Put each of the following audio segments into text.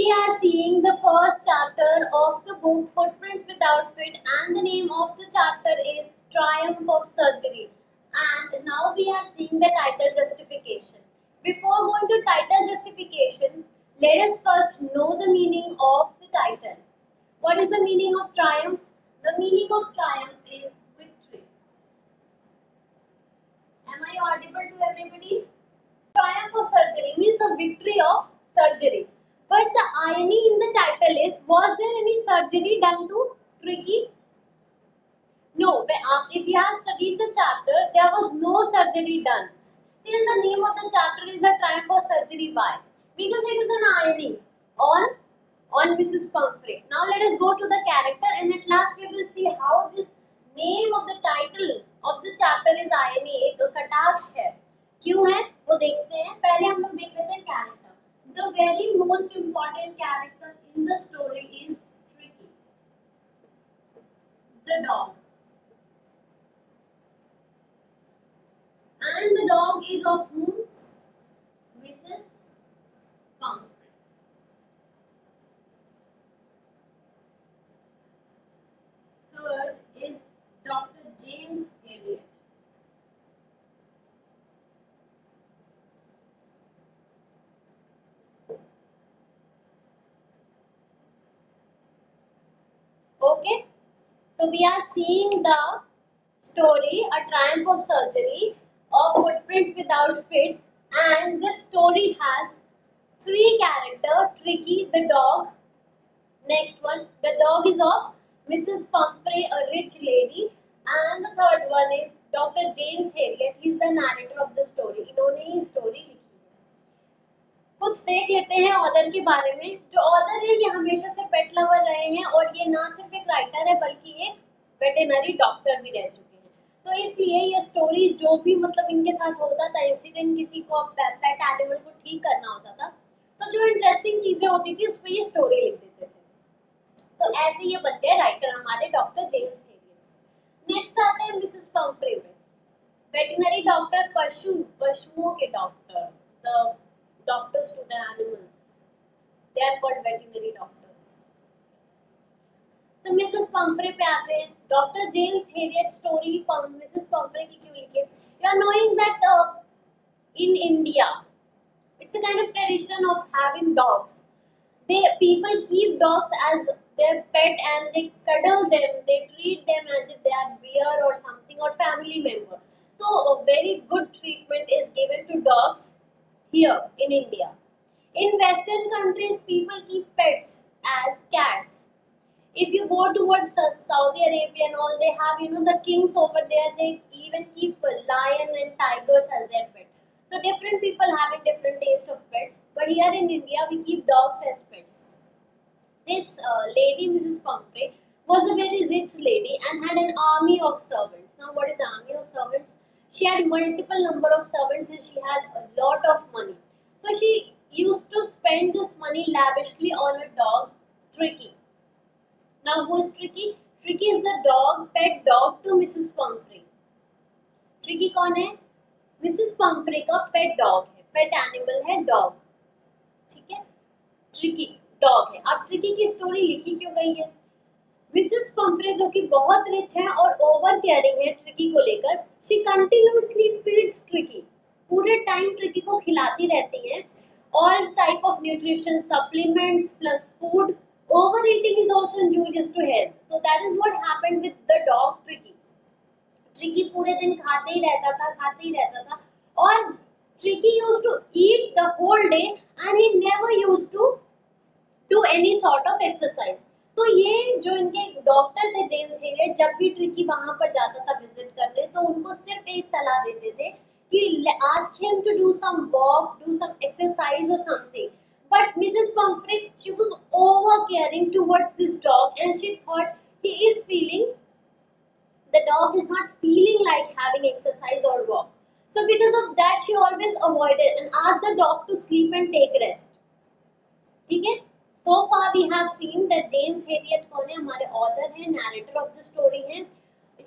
we are seeing the first chapter of the book Footprints Without Feet, and the name of the chapter is Triumph of Surgery. And now we are seeing the title justification. Before going to title justification, let us first know the meaning of the title. What is the meaning of triumph? The meaning of triumph is victory. Am I audible to everybody? Triumph of surgery means a victory of surgery. But the irony in the title is, was there any surgery done to Tricky? No, if you have studied the chapter, there was no surgery done. Still, the name of the chapter is a triumph of surgery. Why? Because it is an irony on Mrs. Pumphrey. Now let us go to the character, and at last we will see how this name of the title of the chapter is irony. एक कटाक्ष है. क्यों है? वो देखते हैं. पहले हम लोग देख लेते हैं character. The very most important character in the story is Tricky, the dog. And the dog is of whom? Mrs. Pumphrey. Third is Dr. James Eliot. Okay, so we are seeing the story, A Triumph of Surgery, of Footprints Without Feet, and this story has three characters: Tricky, the dog. Next one, the dog is of Mrs. Pumphrey, a rich lady, and the third one is Dr. James Eliot. He is the narrator of the story. इन्होंने ही story लिखी है. कुछ देख लेते हैं author के बारे में. जो ऑथर है ये हमेशा से पेट लवर रहे हैं और ये ना सिर्फ एक राइटर है बल्कि एक वेटेनरी डॉक्टर भी रह चुके हैं. तो इसलिए ये स्टोरीज जो भी मतलब इनके साथ होता था, इंसिडेंट किसी को पेट एनिमल को ठीक करना होता था, तो जो इंटरेस्टिंग चीजें होती थी उस पर ये स्टोरी लिख देते थे. तो ऐसे ये बन गए राइटर हमारे डॉक्टर जेम्स हेलियट. नेक्स्ट आते हैं मिसेस पम्फ्रे में. वेटनरी डॉक्टर, पशुओं के doctor, the doctors to the animals, they are called veterinary doctors. तो मिसेस पम्फ्रे पे आते हैं. Doctor James Herriot story Mrs Pumphrey की क्यों लिखी? You are knowing that in India, it's a kind of tradition of having dogs. People keep dogs as their pet and they cuddle them, they treat them as if they are bear or something or family member. So a very good treatment is given to dogs here in India. In Western countries, people keep pets as cats. If you go towards Saudi Arabia and all, they have the kings over there. They even keep lion and tigers as their pet. So different people having different taste of pets. But here in India, we keep dogs as pets. This lady, Mrs. Pumphrey, was a very rich lady and had an army of servants. Now, what is army of servants? She had multiple number of servants and she had a lot of money. So she used to spend this money lavishly on a dog, Tricky. Now, who is Tricky? Tricky is the dog, pet dog to Mrs. Pumphrey. Tricky कौन है? Mrs. Pumphrey का pet dog है, pet animal है dog. ठीक है? Tricky dog है. अब tricky की स्टोरी लिखी क्यों गई है? मिसेस पम्फ्रे जो कि बहुत रिच है और ओवर केयरिंग है ट्रिकी को लेकर, शी कंटिन्यूअसली फीड्स ट्रिकी. पूरे टाइम ट्रिकी को खिलाती रहती हैं all type of nutrition supplements plus food. Over eating is also injurious to health. So that is what happened with the dog Tricky. Tricky पूरे दिन खाते ही रहता था और Tricky used to eat the whole day and he never used to do any sort of exercise. तो ये जो इनके डॉक्टर थे जेम्स हेलियट, जब भी ट्रिकी वहां पर जाता था विजिट करने, तो उनको सिर्फ एक सलाह देते थे कि ask him to do some walk, do some exercise or something. But Mrs. Pumphrey, she was over caring towards this dog and she thought the dog is not feeling like having exercise or walk. So because of that, she always avoided and asked the dog to sleep and take rest. ठीक है? So far we have seen that James Hewitt कौन है? हमारे author हैं, narrator of the story हैं.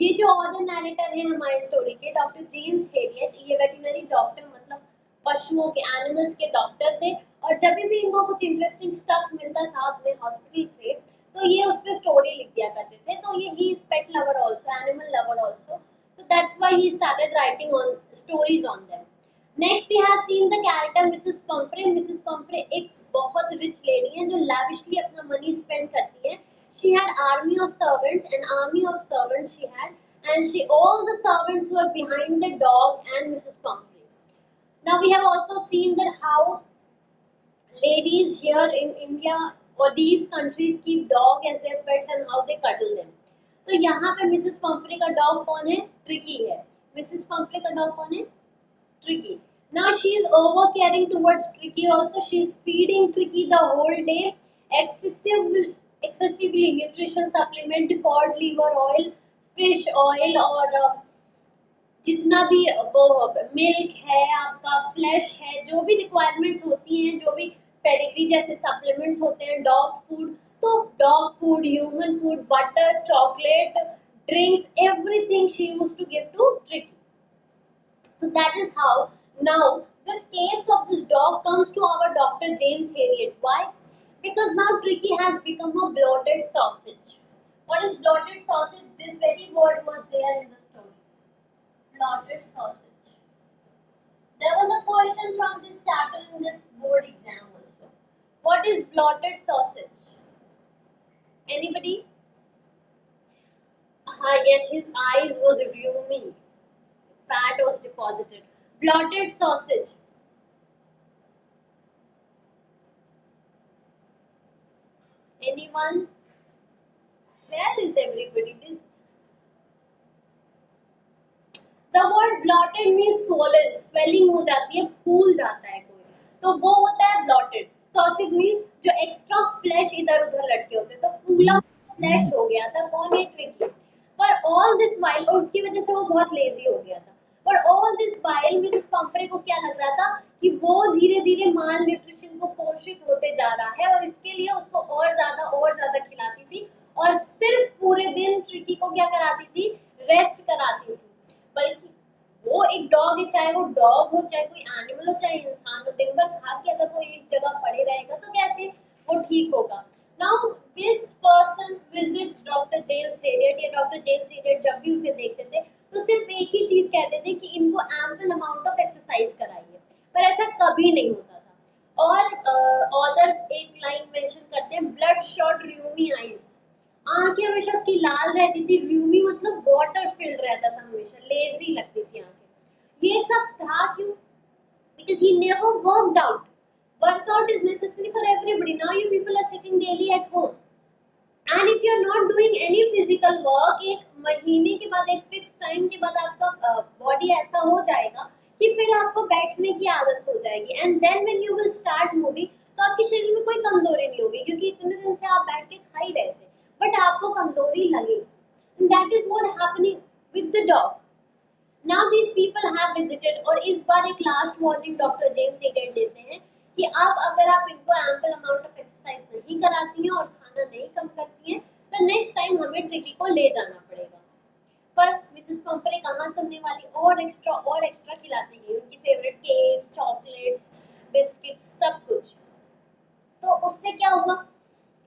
ये जो author narrator हैं हमारे story के, डॉक्टर जेम्स हेवियट, ये वेटनरी डॉक्टर मतलब पशुओं के animals के डॉक्टर थे और जब भी इनको कुछ इंटरेस्टिंग स्टफ मिलता था अपने हॉस्पिटल से, तो ये उस पे स्टोरी लिख दिया करते थे। तो ये he is pet lover also, animal lover also, so that's why he started writing on stories on them. Next we have seen the character Mrs. Pumphrey. Mrs. Pumphrey एक बहुत रिच लेडी है जो lavishly अपना money spend करती है. She had army of servants, an army of servants she had, and she all the servants were behind the dog and Mrs. Pumphrey. Now we have also seen that how ladies here in India or these countries keep dog as their pets and how they cuddle them. तो यहाँ पे Mrs Pomfrey का dog कौन है? Tricky है. Mrs Pomfrey का dog कौन है? Tricky. Now she is over caring towards Tricky also. She is feeding Tricky the whole day. Excessively nutrition supplement, cod liver oil, fish oil और जितना भी वो मिल्क है आपका, फ्लैश है, जो भी रिक्वायरमेंट्स होती हैं, जो भी पेडिग्री जैसे सप्लीमेंट्स होते हैं, डॉग फूड, तो dog food, human food, butter, chocolate, drinks, everything she used to give to Tricky. So that is how now this case of this dog comes to our Dr. James Herriot. Why? Because now Tricky has become a bloated sausage. What is bloated sausage? This very word was there in the story. Bloated sausage. There was a question from this chapter in this board exam also. What is bloated sausage? Anybody? Yes, his eyes was rheumy. Fat was deposited. Bloated sausage. Anyone? Where is everybody? This the word bloated means swollen, swelling हो जाती है, फूल जाता है कोई, तो वो होता है bloated. Sausage means जो extra flesh इधर उधर लटके होते हैं, तो फूला flesh हो गया था. कौन है? ट्रिकी. पर all this while, और उसकी वजह से वो बहुत lazy हो गया था. पर all this while Mrs Pomfrey को क्या लग रहा था कि वो धीरे धीरे माल न्यूट्रिशन को पोषित होते जा रहा है, और इसके लिए उसको और ज्यादा खिलाती थी, और सिर्फ पूरे दिन ट्रिकी को क्या कराती थी? रेस्ट कराती थी. बल्कि वो एक डॉग है, चाहे वो डॉग हो, चाहे कोई एनिमल हो, चाहे इंसान हो, दिन भर खा के अगर वो एक जगह पड़े रहेगा तो कैसे वो ठीक होगा? Now this person visits doctor James Harriet, या डॉक्टर जेम्स हेरियट जब भी उसे देखते थे तो सिर्फ एक ही चीज कहते थे कि इनको एम्पल अमाउंट ऑफ एक्सरसाइज कराइए, पर ऐसा कभी नहीं होता था. और ऑथर एक लाइन मेंशन करते हैं, ब्लड शॉट र्यूमी आईज. आंखें हमेशा उसकी लाल रहती थी. र्यूमी मतलब वाटर फिल्ड रहता था हमेशा, लेजी लगती थी आंखें. ये सब था क्यों? Because he never worked out. Workout is necessary for everybody. Now you people are sitting daily at home, and if you are not doing any physical work, एक महीने के बाद, एक फिक्स टाइम के बाद आपका बॉडी ऐसा हो जाएगा कि फिर आपको बैठने की आदत हो जाएगी, and then when you will start moving, तो आपके शरीर में कोई कमजोरी नहीं होगी, क्योंकि इतने दिन से आप बैठ के खा ही रहे थे, बट आपको कमजोरी लगेगी. That is what happening with the dog. Now these people have visited, और इस बार एक last warning doctor James Harriet देते हैं कि अब अगर आप इनको एम्पल अमाउंट ऑफ एक्सरसाइज नहीं कराती हैं और खाना नहीं कम करती हैं, तो नेक्स्ट टाइम हमें ट्रिकी को ले जाना पड़ेगा. पर मिसेस पंफ्रे कहाँ सुनने वाली, और एक्स्ट्रा खिलाती गई, उनकी फेवरेट केक्स, चॉकलेट्स, बिस्किट्स, सब कुछ. तो उससे क्या हुआ?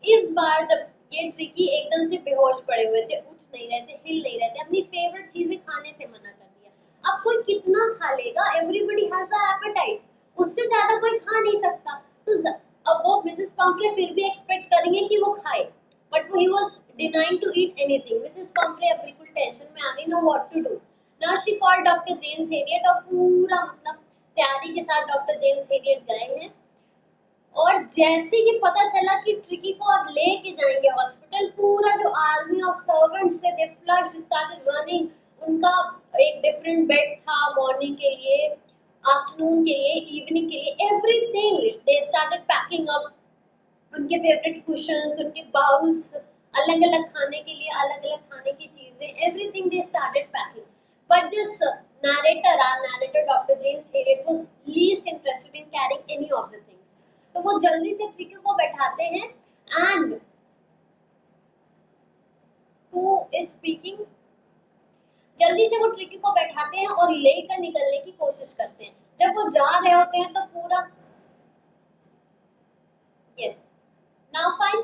इस बार जब ये ट्रिकी एकदम से बेहोश पड़े हुए थे, उठ नहीं रहे थे, हिल नहीं रहे थे, अपनी फेवरेट चीजें खाने से मना कर दिया. अब कोई कितना खा लेगा? Everybody has a appetite. उससे ज्यादा कोई खा नहीं सकता. तो अब वो मिसेस पंफ्रे फिर भी एक्सपेक्ट करेंगे कि वो खाए, but he was denying to eat anything. Mrs Pumphrey अब बिल्कुल टेंशन में आ गई, know what to do. Now she called doctor James Herriot, और पूरा मतलब तैयारी के साथ डॉक्टर जेम्स हेरियट गए हैं. और जैसे ही पता चला कि ट्रिकी को अब लेके जाएंगे हॉस्पिटल, पूरा जो आर्मी ऑफ सर्वेंट्स थे, दे फ्लड स्टार्टेड रनिंग. उनका एक डिफरेंट बेड था, मॉर्निंग के लिए, आफ्टरनून के लिए, इवनिंग के लिए, everything they started packing up. उनके फेवरेट कुशन्स, उनके बाउल्स, अलग अलग खाने के लिए अलग अलग खाने की चीजें, everything they started packing. But this narrator Dr. James Herriot was least interested in carrying any of the things. तो वो जल्दी से ट्रिकी को बैठाते हैं, एंड हु इज स्पीकिंग, जल्दी से वो ट्रिकी को बैठाते हैं और लेकर निकलने की कोशिश करते हैं. जब वो जा रहे होते हैं तो पूरा Yes. Now fine.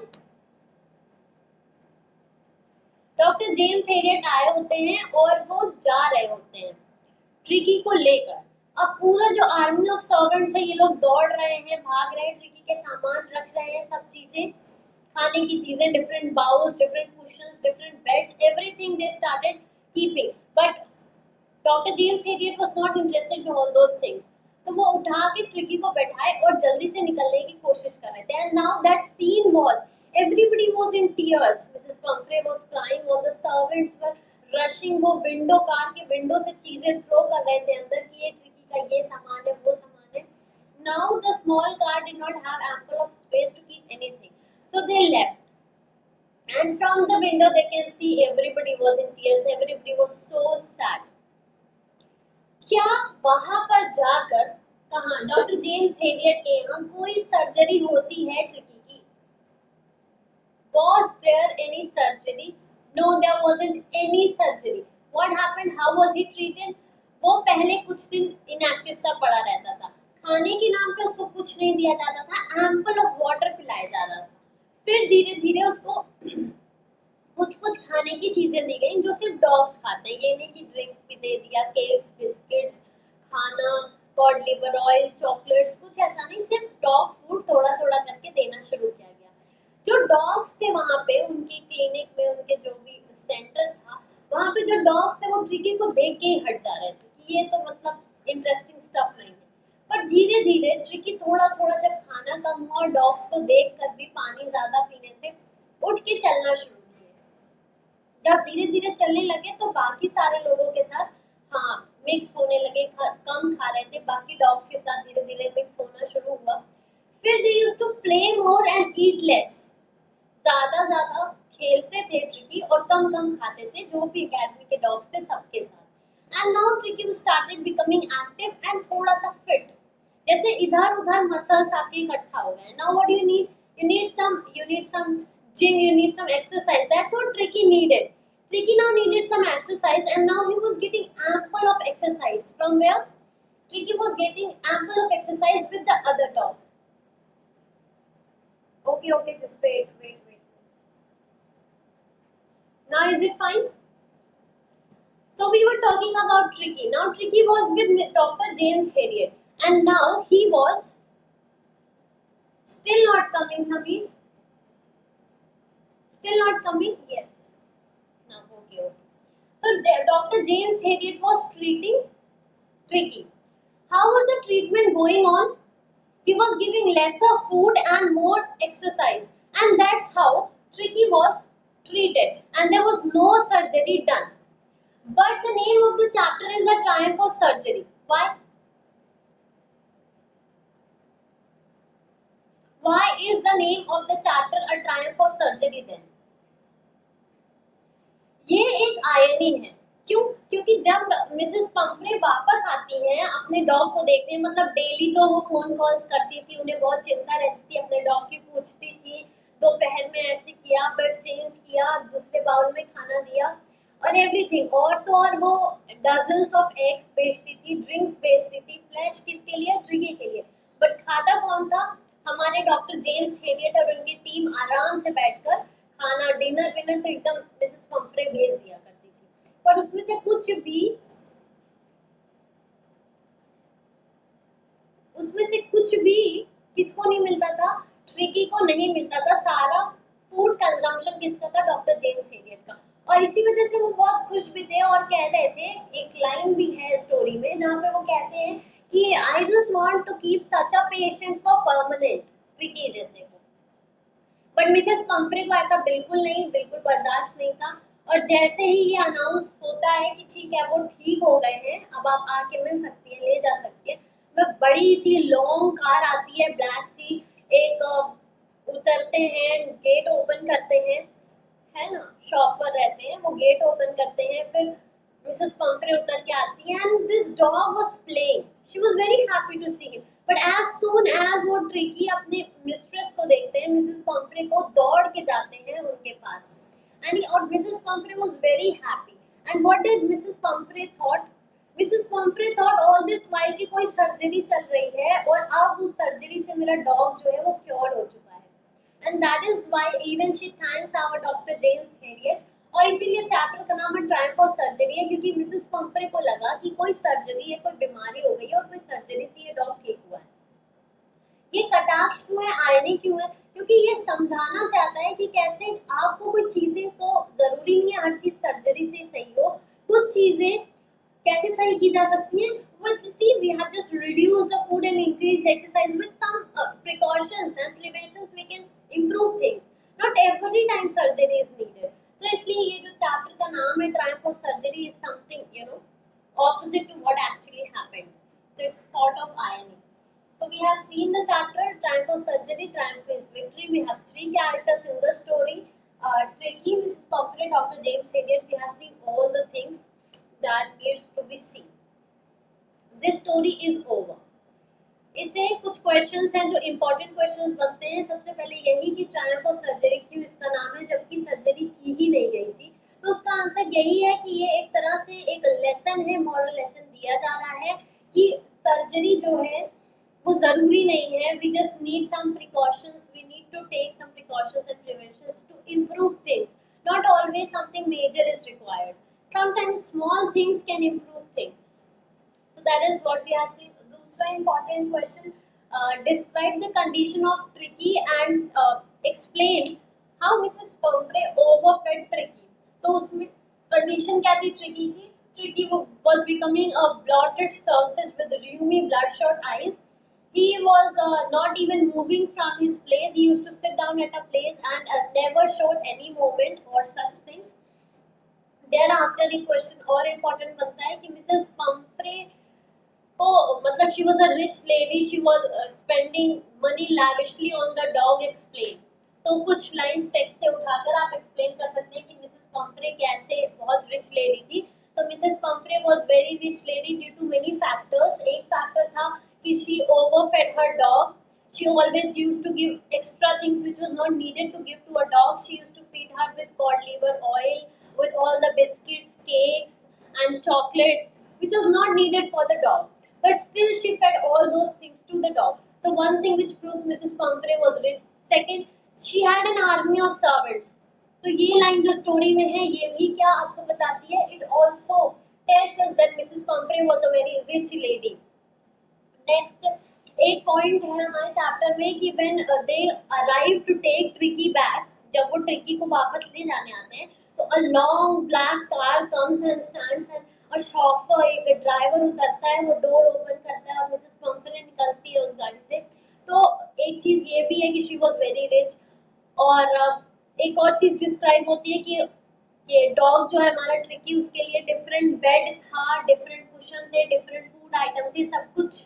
Doctor James Harriet आए होते हैं और वो जा रहे होते हैं ट्रिकी को लेकर। अब पूरा जो आर्मी ऑफ सर्वेंट्स है ये लोग दौड़ रहे हैं, भाग रहे हैं, ट्रिकी के सामान रख रहे हैं, सब चीजें, खाने की चीजें, different bowls, different cushions, different beds, everything they started keeping, but doctor James Harriet was not interested in all those things. तो वो उठा के ट्रिकी को बैठाए और जल्दी से निकलने की कोशिश कर रहे थे। And now that scene was, everybody was in tears. Mrs. Pumphrey was crying, all the servants were rushing, वो विंडो, कार के विंडो से चीजें थ्रो कर रहे थे अंदर कि ये ट्रिकी का ये सामान है, वो सामान है। Now the small car did not have ample of space to keep anything, so they left. And from the window they can see everybody was in tears, everybody was so sad. क्या वहां पर जाकर, कहा doctor James Harriet के यहाँ कोई surgery होती है ट्रिकी की? Was there any surgery? No, there wasn't any surgery. What happened? How was he treated? वो पहले कुछ दिन इनएक्टिव सा पड़ा रहता था, खाने के नाम पे उसको कुछ नहीं दिया जाता था, एम्पल ऑफ वाटर पिलाया जा रहा था। फिर धीरे धीरे उसको कुछ कुछ खाने की चीजें दी गई जो सिर्फ डॉग्स खाते हैं, ये नहीं कि ड्रिंक्स भी दे दिया, केक्स, बिस्किट्स, खाना, कॉड लिवर ऑयल, चॉकलेट्स, कुछ ऐसा नहीं, सिर्फ डॉग फूड थोड़ा थोड़ा करके देना शुरू किया गया। जो डॉग्स थे वहां पे उनकी क्लिनिक में, उनके जो भी सेंटर था वहां पे, जो डॉग्स थे वो ट्रिकी को देख के ही हट जा रहे थे कि ये तो मतलब इंटरेस्टिंग स्टफ नहीं है। पर धीरे धीरे ट्रिकी थोड़ा थोड़ा, जब खाना कम हुआ और डॉग्स को देख कर भी पानी ज्यादा पीने से उठ के चलना शुरू किए। जब धीरे धीरे चलने लगे तो बाकी सारे लोगों के साथ, हाँ, मिक्स होने लगे, कम खा रहे थे, बाकी डॉग्स के साथ धीरे धीरे मिक्स होना शुरू हुआ। फिर they used to play more and eat less, ज्यादा ज्यादा खेलते थे ट्रिकी और कम कम खाते थे, जो भी अकेडमी के डॉग्स थे सबके साथ। And now tricky started becoming active and थोड़ा सा फिट, जैसे इधर उधर मसल्स आके इकट्ठा हो गए। Now what you need, you need some gym, you need some exercise. That's what Tricky needed. Tricky now needed some exercise, and now he was getting ample of exercise. From where? Tricky was getting ample of exercise with the other dogs. Okay, okay, just wait. Now is it fine? So we were talking about Tricky. Now Tricky was with Dr. James Harriet, and now he was still not coming, Sameer. Still not coming? Yes. Now, okay. So Dr. James Harriet was treating Tricky. How was the treatment going on? He was giving lesser food and more exercise, and that's how Tricky was treated, and there was no surgery done. But the name of the chapter is The Triumph of Surgery. Why? Why is the name of the chapter A Triumph of Surgery then? ये एक irony है। क्यों? क्योंकि जब Mrs Pomfrey वापस आती हैं अपने डॉग को देखने, मतलब डेली तो वो फोन कॉल्स करती थी, उन्हें बहुत चिंता रहती थी अपने डॉग की, पूछती थी दोपहर में ऐसे किया, बेड चेंज किया, दूसरे बाउल में खाना दिया और एवरीथिंग। और तो और वो डजन्स ऑफ एग्स बेचती थी, ड्रिंक्स बेचती थी, फ्लैश किसके लिए? ट्रिगी के लिए। बट खाता कौन था? हमारे डॉक्टर जेम्स हेरियट और उनकी टीम आराम से बैठकर खाना, डिनर विनर तो एकदम मिसेस पंफ्रे भेज दिया करती थी। पर उसमें से कुछ भी किसको नहीं मिलता था? ट्रिकी को नहीं मिलता था। सारा फूड कंजम्पशन किसका था? डॉक्टर जेम्स हेरियट का। और इसी वजह से वो बहुत खुश भी थे और कह रहे थे, एक लाइन भी है स्टोरी में जहाँ पे वो कहते हैं कि I just want to keep such a patient for permanent, Tricky जैसे को। बट मिसेस पंफ्रे को ऐसा बिल्कुल नहीं, बिल्कुल बर्दाश्त नहीं था। और जैसे ही ये अनाउंस होता है कि ठीक है वो ठीक हो गए हैं, अब आप आके मिल सकती है, ले जा सकती है, वह बड़ी सी लॉन्ग कार आती है, ब्लैक सी, एक उतरते हैं, गेट ओपन करते हैं, है ना, शॉपर रहते हैं, वो गेट ओपन करते हैं, फिर मिसेस पंफ्रे उतर के आती है and this dog was playing, she was very happy to see him. But as soon as वो ट्रिकी अपने मिस्ट्रेस को देखते हैं, मिसेस पंफ्रे को, दौड़ के जाते हैं उनके पास। एंड और Mrs Pomfrey was very happy. And what did Mrs Pomfrey thought? Mrs Pomfrey thought all this while कि कोई सर्जरी चल रही है और अब उस सर्जरी से मेरा डॉग जो है वो क्योर हो चुका है। why even she thanks our Dr. James Harriet. और इसीलिए चैप्टर का नाम है ट्रायम्फ ऑफ सर्जरी है, क्योंकि मिसेस पंपरे को लगा कि कोई सर्जरी है, कोई बीमारी हो गई है और कोई सर्जरी से ये डॉग ठीक हुआ है। ये कटाक्ष क्यों है, आयरनी क्यों है? क्योंकि ये समझाना चाहता है कि कैसे आपको कुछ चीजें को जरूरी नहीं है हर चीज सर्जरी से सही हो, कुछ चीजें कैसे सही की जा सकती हैं। with see we have just reduced the food and increased exercise with some precautions and preventions we can improve things, not every time surgery is needed. So इसलिए ये जो चैप्टर का नाम है triumph of surgery is something opposite to what actually happened, so it's sort of irony. So we have seen the chapter Triumph of Surgery, Triumph is Victory. We have three characters in the story. Tricky, Mrs. Pumphrey, Dr. James Harriet. We have seen all the things that needs to be seen. This story is over. इसे कुछ questions हैं जो important questions बनते हैं। सबसे पहले यही कि ट्रायम्फ ऑफ सर्जरी क्यों इसका नाम है जबकि सर्जरी की ही नहीं गई थी। तो उसका आंसर यही है कि ये एक तरह से एक लेसन है, मॉरल लेसन दिया जा रहा है कि सर्जरी जो है वो जरूरी नहीं है। We just need some precautions, we need to take some precautions and preventions to improve things, not always something major is required, sometimes small things can improve things. So that is what we have seen. दूसरा important question, describe the condition of Tricky and explain how Mrs. Pumphrey overfed Tricky. तो उसमें condition क्या थी Tricky की? Tricky was becoming a bloated sausage with rheumy bloodshot eyes. He was not even moving from his place. He used to sit down at a place and never showed any movement or such things. Thereafter एक question और important बनता है कि Mrs. Pumphrey तो मतलब she was a rich lady, she was spending money lavishly on the dog. Explain. तो कुछ lines text से उठाकर आप एक्सप्लेन कर सकते हैं कि मिसेस पंपरे कैसे बहुत रिच लेडी थी। तो Mrs Pumphrey was very rich lady due to many factors. एक फैक्टर था कि she overfed her dog, she always used to give extra things which was not needed to give to a dog. She used to feed her with cod liver oil, with all the biscuits, cakes and chocolates which was not needed for the dog, but still she fed all those things to the dog. So one thing which proves Mrs. Pumphrey was rich. Second, she had an army of servants. तो ये line जो story में है ये भी क्या आपको बताती है? It also tells us that Mrs. Pumphrey was a very rich lady. Next, एक पॉइंट है हमारे चैप्टर में कि when they arrive to take Tricky back, जब वो ट्रिकी को वापस ले जाने आते हैं तो a long black car comes and stands and और शॉफर एक ड्राइवर उतरता है, वो डोर ओपन करता है और मिसेस पंपरे निकलती है उस गाड़ी से। तो एक चीज ये भी है कि शी वाज वेरी रिच। और एक और चीज डिस्क्राइब होती है कि ये डॉग जो है हमारा ट्रिकी, उसके लिए डिफरेंट बेड था, डिफरेंट कुशन थे, डिफरेंट फूड आइटम थे, सब कुछ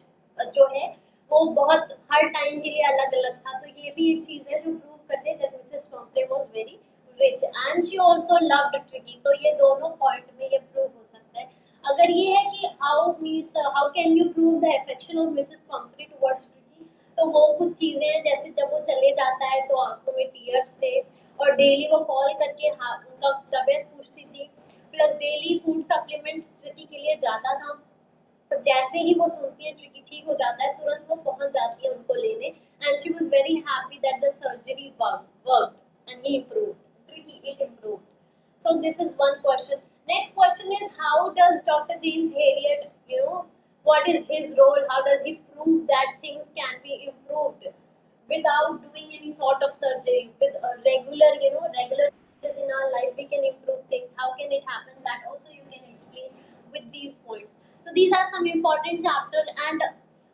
जो है वो बहुत हर टाइम के लिए अलग अलग था। तो ये भी एक चीज है जो प्रूव करते हैं that Mrs Pumphrey was very rich and she also loved Tricki. तो ये दोनों पॉइंट में ये प्रूव हो सकता है। अगर ये है कि how can you prove the affection of Mrs Pumphrey towards Tricki, तो वो कुछ चीजें हैं जैसे जब वो चले जाता है तो आंखों में टीयर्स थे और डेली वो कॉल करके उनका तबीयत पूछती थी, plus daily food supplement tricky के लिए जाता था। तो जैसे ही वो सुनती है ट्रिकी ठीक हो जाता है तुरंत वो पहुंच जाती है उनको लेने and she was very happy that the surgery worked and he improved, tricky it improved. So this is one question. Next question is how does Dr. James Harriet, what is his role? How does he prove that things can be improved without doing any sort of surgery? With a regular, regular in our life, we can improve things. How can it happen? That also you can explain with these points. So these are some important chapter and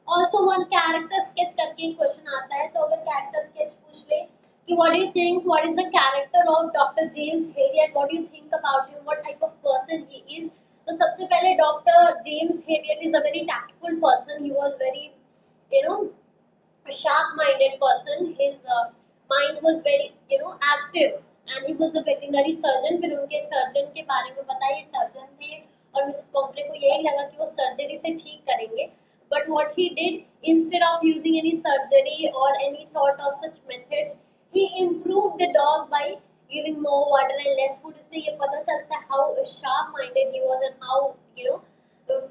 also one character sketch करके question आता है। तो अगर character sketch पूछ ले कि what do you think, what is the character of Dr. James Harriet, what do you think about him, what type of person he is? तो सबसे पहले Dr. James Harriet is a very tactful person. He was very, a sharp-minded person. His mind was very, active, and he was a veterinary surgeon. फिर उनके surgeon के बारे में बताइए, surgeon थे और मिसेस पंपरे को यही लगा कि वो सर्जरी से ठीक करेंगे। But what he did, instead of using any surgery or any sort of such methods, he improved the dog by giving more water and less food. इससे ये पता चलता है how sharp-minded he was and how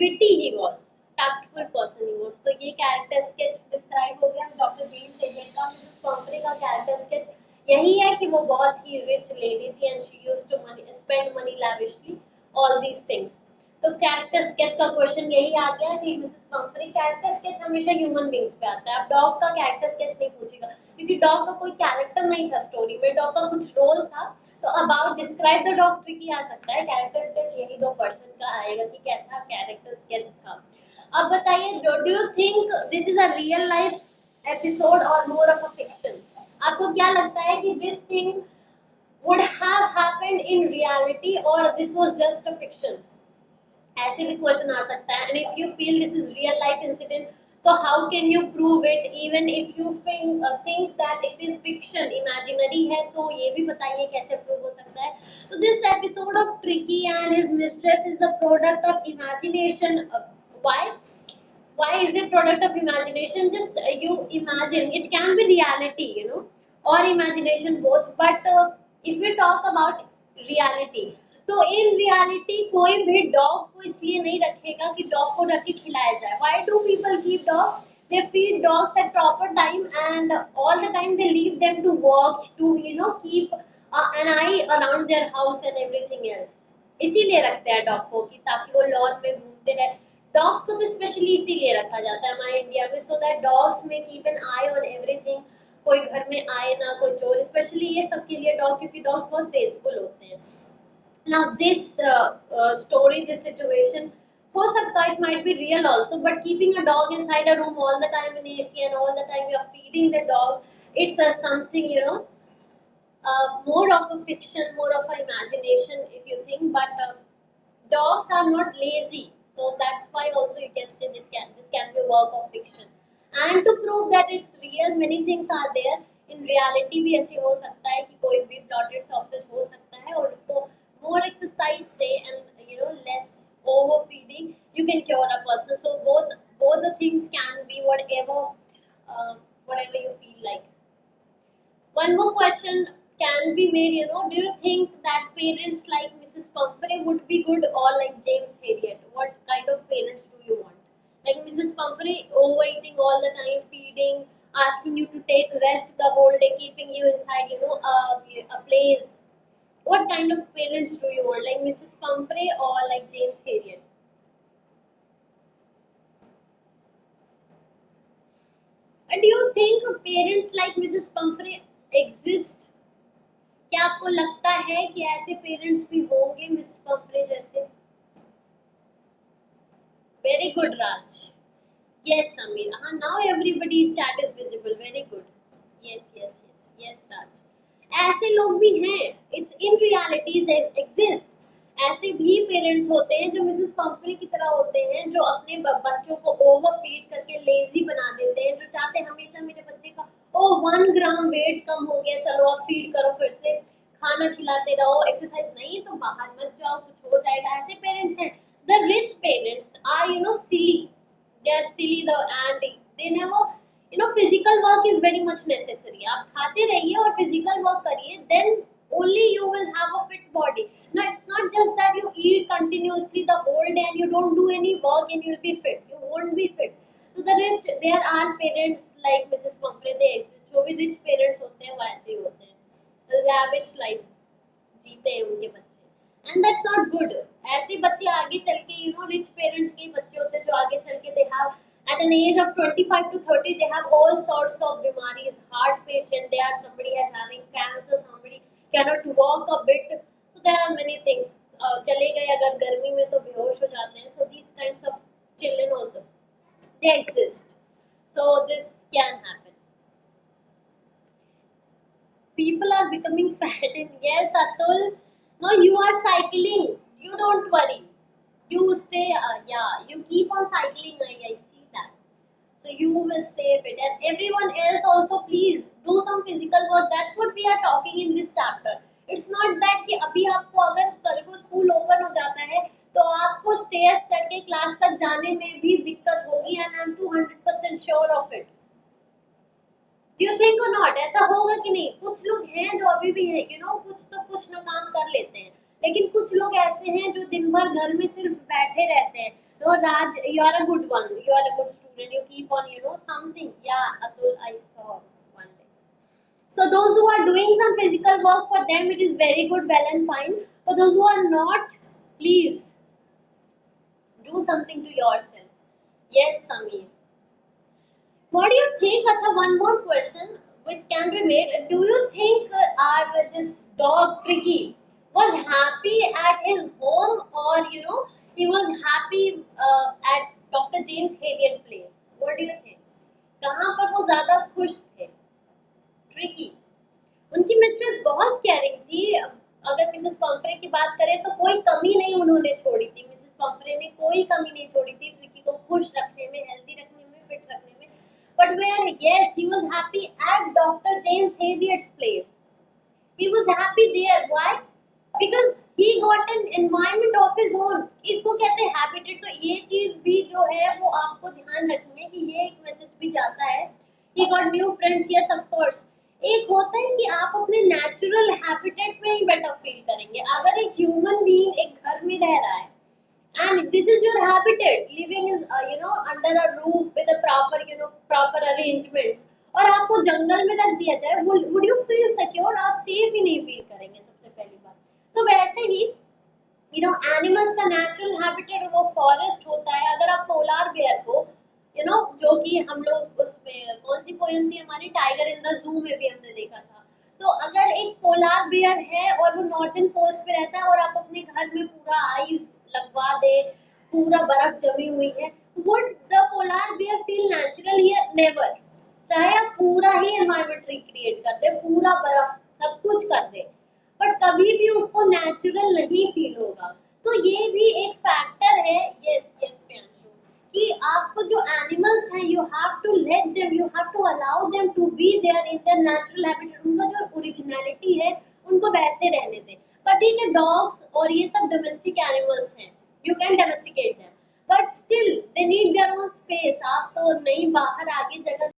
witty he was, tactful person he was. तो ये character sketch describe हो गया doctor James Herriot का। मिसेस पंपरे का character sketch यही है कि वो बहुत ही रिच लेडी थी and she used to money spend money lavishly all these things. तो कैरेक्टर स्केच का क्वेश्चन यही आ गया कि मिसेस पंपरी, कैरेक्टर स्केच हमेशा ह्यूमन बींग्स पे आता है, अब डॉग का कैरेक्टर स्केच नहीं पूछेगा क्योंकि डॉग का कोई कैरेक्टर नहीं था स्टोरी में, डॉग का कुछ रोल था। तो about describe the dog Tricki आ सकता है, कैरेक्टर स्केच यही दो पर्सन का आएगा कि कैसा कैरेक्टर स्केच था। अब बताइए, do you think this is a real life episode और मोर ऑफ अ फिक्शन? आपको क्या लगता है कि this thing would have happened in reality or this was just a fiction? ऐसे भी क्वेश्चन आ सकता है, and if you feel this is real life incident तो how can you prove it even if you think that it is fiction, imaginary है, तो ये भी बताइए कैसे प्रूव हो सकता है। तो this episode of tricky and his mistress is the product of imagination. Why why is it product of imagination? Just you imagine, it can be reality, you know, or imagination both, but if we talk about reality, तो in reality कोई भी dog को इसलिए नहीं रखेगा कि dog को रख के खिलाया जाए। Why do people keep dog? they feed dogs at proper time and all the time they leave them to work to keep an eye around their house and everything else। इसीलिए रखते हैं dog को कि ताकि वो lawn में घूमते रहे। डॉग्स को तो स्पेशली इसीलिए रखा जाता है हमारे इंडिया में, सो दैट डॉग्स में keep an I on everything, कोई घर में आए ना, कोई चोर, स्पेशली ये सब के लिए डॉग, क्योंकि डॉग्स बहुत फेथफुल होते हैं। Now this story, this situation, हो सकता है it might be real also, but keeping a dog inside a room all the time in AC and all the time you are feeding the dog, it's something, more of a fiction, more of a imagination if you think, but dogs are not lazy, so that's why also you can say this can be a work of fiction। And to prove that it's real, many things are there। in reality भी ऐसे हो सकता है कि कोई भी bloated sausage हो सकता है और उसको more exercise से and less overfeeding you can cure a person। So both the things can be whatever you feel like। One more question can be made, do you think that parents like Mrs. Pumphrey would be good or like James Harriet? What kind of parents do you want? Like Mrs. Pumphrey, overeating all the time, feeding, asking you to take rest the whole day, keeping you inside, a place. What kind of parents do you want? Like Mrs. Pumphrey or like James Harriet? And do you think parents like Mrs. Pumphrey exist? क्या आपको लगता है कि ऐसे parents भी होंगे miss Pumphrey जैसे? Very good Raj. Yes Sameer, हाँ, now everybody's chat is visible, very good. Yes yes yes yes Raj, ऐसे लोग भी हैं, इट्स इन रियलिटीज एग्जिस्ट। ऐसे भी पेरेंट्स होते हैं जो मिसेस पंपरी की तरह होते हैं, जो अपने बच्चों को ओवर फीड करके लेजी बना देते हैं, जो चाहते हैं हमेशा मेरे बच्चे का 1 ग्राम वेट कम हो गया, चलो आप फीड करो, फिर से खाना खिलाते रहो, एक्सरसाइज नहीं तो बाहर मत जाओ, कुछ हो जाएगा, ऐसे पेरेंट्स हैं। The rich parents are silly, they are silly the and they never physical work is very much necessary। आप खाते रहिए और physical work करिए, then only you will have a fit body। now it's not just that you eat continuously the whole day and you don't do any work and you'll be fit, you won't be fit। so the rich, there are parents like Mrs. Pumphrey, they exist। जो भी rich parents होते हैं वो ऐसे ही होते हैं, lavish life जीते हैं उनके बच्चे, एंड दैट्स नॉट गुड। ऐसे बच्चे आगे चल के रिच पेरेंट्स के बच्चे होते हैं जो आगे चल के they have at an age of 25 to 30 they have all sorts of बीमारीज, heart patient they are, somebody has having cancer, somebody cannot walk a bit, so there are many things। चले गए अगर गर्मी में तो बेहोश हो जाते हैं, so these kinds of children also they exist, so this can happen। people are becoming fat and yes Atul, no you are cycling, you don't worry, you stay yeah, you keep on cycling, I see that, so you will stay fit and everyone else also please do some physical work, that's what we are talking in this chapter। it's not that कि अभी आपको अगर कल को school open हो जाता है तो आपको स्टेयर्स चढ़ के क्लास तक जाने में भी दिक्कत होगी, and I'm 200% sure of it। Do you think और नॉट, ऐसा होगा कि नहीं? कुछ लोग हैं जो अभी भी है कुछ तो कुछ ना काम कर लेते हैं, लेकिन कुछ लोग ऐसे हैं जो दिन भर घर में सिर्फ बैठे रहते हैं। तो Raj, you are a good one, you are a good student, you keep on something, या Atul, I saw one day So those who are doing some physical work, for them it is very good, well and fine. For those who are not, please do something to yourself. Yes, Samir. What do you think? Acha, one more question which can be made. Do you think our this dog Tricky was happy at his home, or he was happy at Dr. James Harriet place? What do you think? कहाँ पर वो ज्यादा खुश थे? Tricky, उनकी mistress बहुत caring थी। अगर मिसेस पम्फ्रे की बात करें तो कोई कमी नहीं उन्होंने छोड़ी थी। मिसेस पम्फ्रे ने कोई कमी नहीं छोड़ी थी ट्रिकी को खुश रखने में, हेल्दी रखने में, फिट रखने में। But where yes he was happy at doctor James Herriot's place. He was happy there. Why? Because he got an environment of his own. इसको कहते हैं habited। तो ये चीज भी जो है वो आपको ध्यान रखनी है कि ये एक मैसेज भी जाता है। He got new friends, yes of course। एक होता है कि आप अपने नेचुरल हैबिटेट में ही बेटर फील करेंगे। अगर एक ह्यूमन बीइंग एक घर में रह रहा है and this is your habitat, living is under a roof with a proper proper arrangements, और आपको जंगल में रख दिया जाए, would you feel secure? आप सेफ ही नहीं फील करेंगे सबसे पहली बात। तो वैसे ही एनिमल्स का नेचुरल हैबिटेट वो फॉरेस्ट होता है। अगर आप पोलार बेयर को जो कि हम लोग उसमें कौन सी पोएम थी हमारी, टाइगर इन द जू में भी हमने देखा था। तो अगर एक पोलार बेयर है और वो नॉर्दर्न कोस्ट पे रहता है और आप अपने घर में पूरा आइस लगवा दे, पूरा बर्फ जमी हुई है, would the polar bear feel natural here? Never. चाहे आप पूरा ही एनवायरनमेंट रिक्रिएट कर दे, पूरा बर्फ सब कुछ कर दे, बट कभी भी उसको नेचुरल नहीं फील होगा। तो ये भी एक फैक्टर है। यस यस प्रियांशु, कि आपको जो एनिमल्स हैं you have to let them, you have to allow them to be there in their natural habitat. उनका जो ओरिजिनलिटी है उनको वैसे रहने दें। पर ठीक है, डॉग्स और ये सब डोमेस्टिक एनिमल्स हैं, you can domesticate them, but still they need their own space. आप तो नहीं बाहर आगे जगह